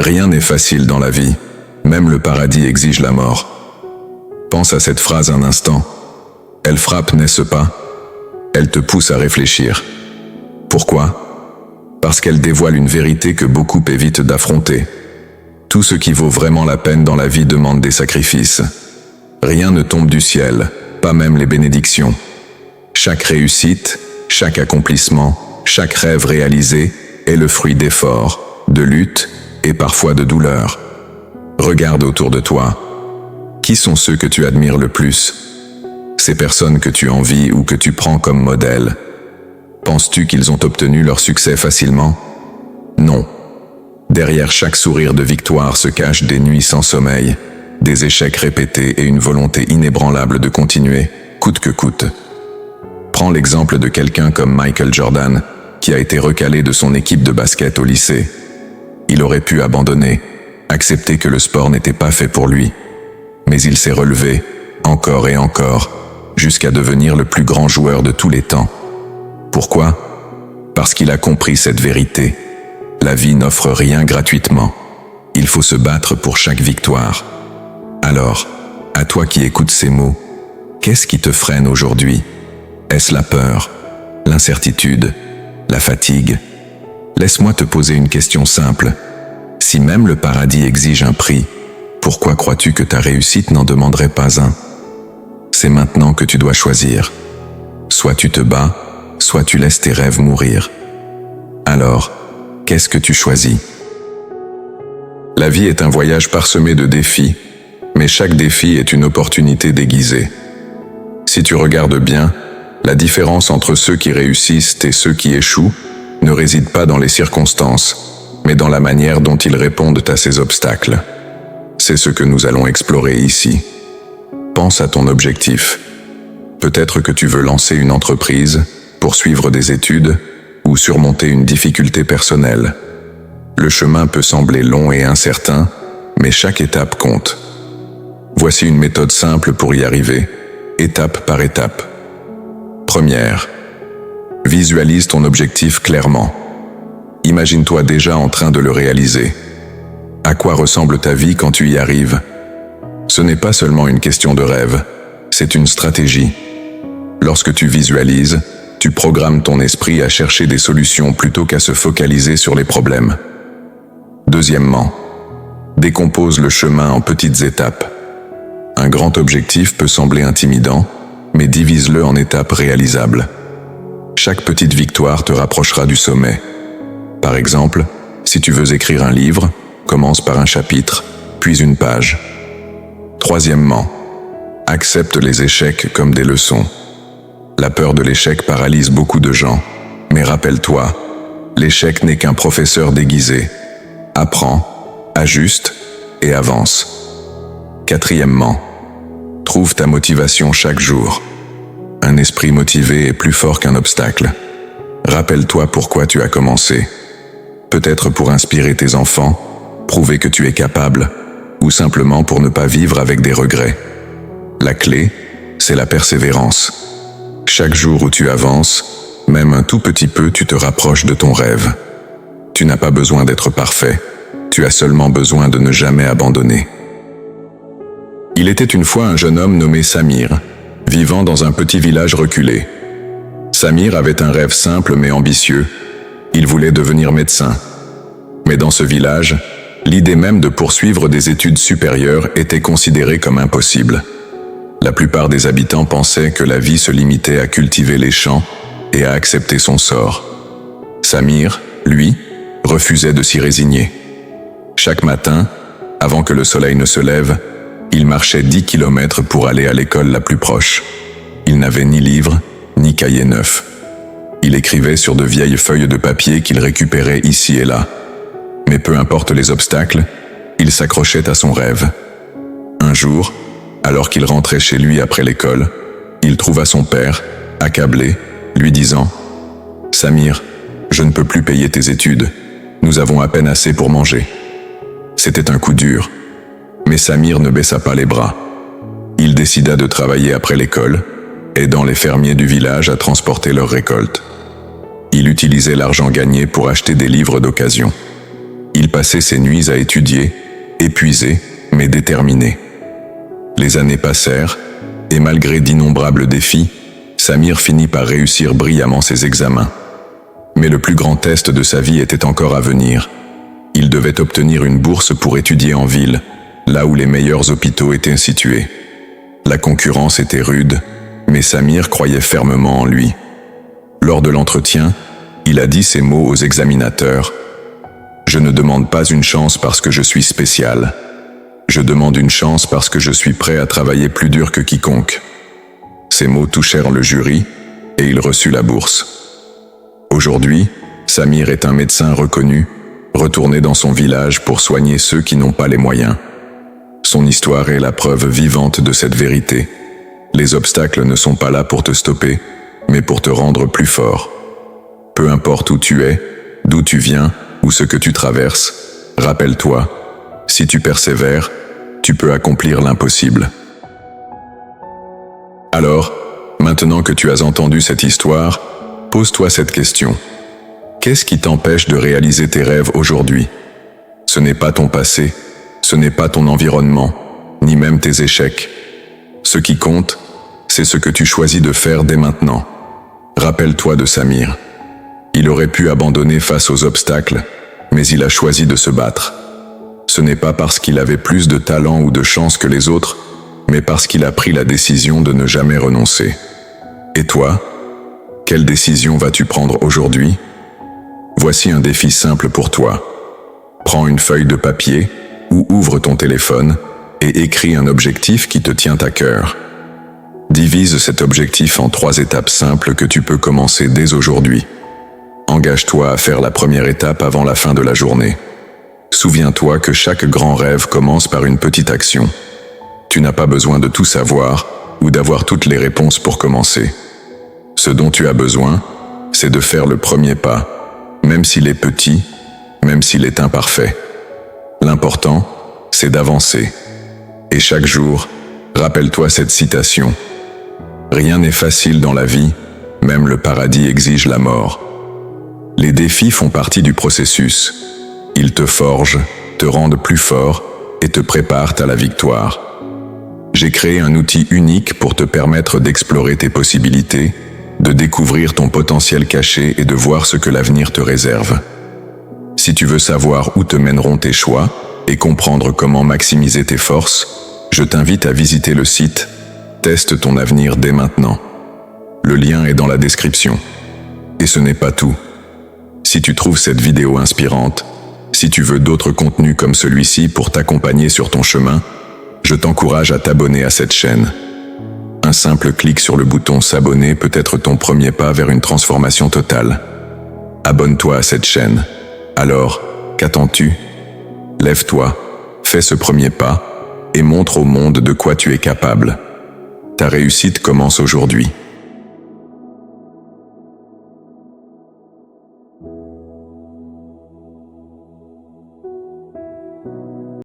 Rien n'est facile dans la vie, même le paradis exige la mort. Pense à cette phrase un instant. Elle frappe, n'est-ce pas? Elle te pousse à réfléchir. Pourquoi? Parce qu'elle dévoile une vérité que beaucoup évitent d'affronter. Tout ce qui vaut vraiment la peine dans la vie demande des sacrifices. Rien ne tombe du ciel, pas même les bénédictions. Chaque réussite, chaque accomplissement, chaque rêve réalisé est le fruit d'efforts, de luttes et parfois de douleurs. Regarde autour de toi. Qui sont ceux que tu admires le plus? Ces personnes que tu envies ou que tu prends comme modèle. Penses-tu qu'ils ont obtenu leur succès facilement? Non. Derrière chaque sourire de victoire se cachent des nuits sans sommeil, des échecs répétés et une volonté inébranlable de continuer, coûte que coûte. Prends l'exemple de quelqu'un comme Michael Jordan, qui a été recalé de son équipe de basket au lycée. Il aurait pu abandonner, accepter que le sport n'était pas fait pour lui. Mais il s'est relevé, encore et encore, jusqu'à devenir le plus grand joueur de tous les temps. Pourquoi? Parce qu'il a compris cette vérité. La vie n'offre rien gratuitement. Il faut se battre pour chaque victoire. Alors, à toi qui écoutes ces mots, qu'est-ce qui te freine aujourd'hui? Est-ce la peur, l'incertitude, la fatigue? Laisse-moi te poser une question simple. Si même le paradis exige un prix, pourquoi crois-tu que ta réussite n'en demanderait pas un? C'est maintenant que tu dois choisir. Soit tu te bats, soit tu laisses tes rêves mourir. Alors, qu'est-ce que tu choisis? La vie est un voyage parsemé de défis, mais chaque défi est une opportunité déguisée. Si tu regardes bien, la différence entre ceux qui réussissent et ceux qui échouent ne réside pas dans les circonstances, mais dans la manière dont ils répondent à ces obstacles. C'est ce que nous allons explorer ici. Pense à ton objectif. Peut-être que tu veux lancer une entreprise, poursuivre des études ou surmonter une difficulté personnelle. Le chemin peut sembler long et incertain, mais chaque étape compte. Voici une méthode simple pour y arriver, étape par étape. Première, visualise ton objectif clairement. Imagine-toi déjà en train de le réaliser. À quoi ressemble ta vie quand tu y arrives? Ce n'est pas seulement une question de rêve, c'est une stratégie. Lorsque tu visualises, tu programmes ton esprit à chercher des solutions plutôt qu'à se focaliser sur les problèmes. Deuxièmement, décompose le chemin en petites étapes. Un grand objectif peut sembler intimidant, mais divise-le en étapes réalisables. Chaque petite victoire te rapprochera du sommet. Par exemple, si tu veux écrire un livre, commence par un chapitre, puis une page. Troisièmement, accepte les échecs comme des leçons. La peur de l'échec paralyse beaucoup de gens, mais rappelle-toi, l'échec n'est qu'un professeur déguisé. Apprends, ajuste et avance. Quatrièmement, trouve ta motivation chaque jour. Un esprit motivé est plus fort qu'un obstacle. Rappelle-toi pourquoi tu as commencé. Peut-être pour inspirer tes enfants, prouver que tu es capable, ou simplement pour ne pas vivre avec des regrets. La clé, c'est la persévérance. Chaque jour où tu avances, même un tout petit peu, tu te rapproches de ton rêve. Tu n'as pas besoin d'être parfait, tu as seulement besoin de ne jamais abandonner. Il était une fois un jeune homme nommé Samir, vivant dans un petit village reculé. Samir avait un rêve simple mais ambitieux. Il voulait devenir médecin. Mais dans ce village, l'idée même de poursuivre des études supérieures était considérée comme impossible. La plupart des habitants pensaient que la vie se limitait à cultiver les champs et à accepter son sort. Samir, lui, refusait de s'y résigner. Chaque matin, avant que le soleil ne se lève, il marchait 10 kilomètres pour aller à l'école la plus proche. Il n'avait ni livre, ni cahier neuf. Il écrivait sur de vieilles feuilles de papier qu'il récupérait ici et là. Mais peu importe les obstacles, il s'accrochait à son rêve. Un jour, alors qu'il rentrait chez lui après l'école, il trouva son père, accablé, lui disant « Samir, je ne peux plus payer tes études. Nous avons à peine assez pour manger. » C'était un coup dur. Mais Samir ne baissa pas les bras. Il décida de travailler après l'école, aidant les fermiers du village à transporter leurs récoltes. Il utilisait l'argent gagné pour acheter des livres d'occasion. Il passait ses nuits à étudier, épuisé, mais déterminé. Les années passèrent, et malgré d'innombrables défis, Samir finit par réussir brillamment ses examens. Mais le plus grand test de sa vie était encore à venir. Il devait obtenir une bourse pour étudier en ville, là où les meilleurs hôpitaux étaient situés. La concurrence était rude, mais Samir croyait fermement en lui. Lors de l'entretien, il a dit ces mots aux examinateurs. « Je ne demande pas une chance parce que je suis spécial. Je demande une chance parce que je suis prêt à travailler plus dur que quiconque. » Ces mots touchèrent le jury et il reçut la bourse. Aujourd'hui, Samir est un médecin reconnu, retourné dans son village pour soigner ceux qui n'ont pas les moyens. Son histoire est la preuve vivante de cette vérité. Les obstacles ne sont pas là pour te stopper, mais pour te rendre plus fort. Peu importe où tu es, d'où tu viens ou ce que tu traverses, rappelle-toi, si tu persévères, tu peux accomplir l'impossible. Alors, maintenant que tu as entendu cette histoire, pose-toi cette question. Qu'est-ce qui t'empêche de réaliser tes rêves aujourd'hui? Ce n'est pas ton passé, ce n'est pas ton environnement, ni même tes échecs. Ce qui compte, c'est ce que tu choisis de faire dès maintenant. Rappelle-toi de Samir. Il aurait pu abandonner face aux obstacles, mais il a choisi de se battre. Ce n'est pas parce qu'il avait plus de talent ou de chance que les autres, mais parce qu'il a pris la décision de ne jamais renoncer. Et toi, quelle décision vas-tu prendre aujourd'hui? Voici un défi simple pour toi. Prends une feuille de papier ou ouvre ton téléphone et écris un objectif qui te tient à cœur. Divise cet objectif en 3 étapes simples que tu peux commencer dès aujourd'hui. Engage-toi à faire la première étape avant la fin de la journée. Souviens-toi que chaque grand rêve commence par une petite action. Tu n'as pas besoin de tout savoir ou d'avoir toutes les réponses pour commencer. Ce dont tu as besoin, c'est de faire le premier pas, même s'il est petit, même s'il est imparfait. L'important, c'est d'avancer. Et chaque jour, rappelle-toi cette citation. Rien n'est facile dans la vie, même le paradis exige la mort. Les défis font partie du processus. Ils te forgent, te rendent plus fort et te préparent à la victoire. J'ai créé un outil unique pour te permettre d'explorer tes possibilités, de découvrir ton potentiel caché et de voir ce que l'avenir te réserve. Si tu veux savoir où te mèneront tes choix et comprendre comment maximiser tes forces, je t'invite à visiter le site Teste ton avenir dès maintenant. Le lien est dans la description. Et ce n'est pas tout. Si tu trouves cette vidéo inspirante, si tu veux d'autres contenus comme celui-ci pour t'accompagner sur ton chemin, je t'encourage à t'abonner à cette chaîne. Un simple clic sur le bouton s'abonner peut être ton premier pas vers une transformation totale. Abonne-toi à cette chaîne. Alors, qu'attends-tu? Lève-toi, fais ce premier pas et montre au monde de quoi tu es capable. Ta réussite commence aujourd'hui.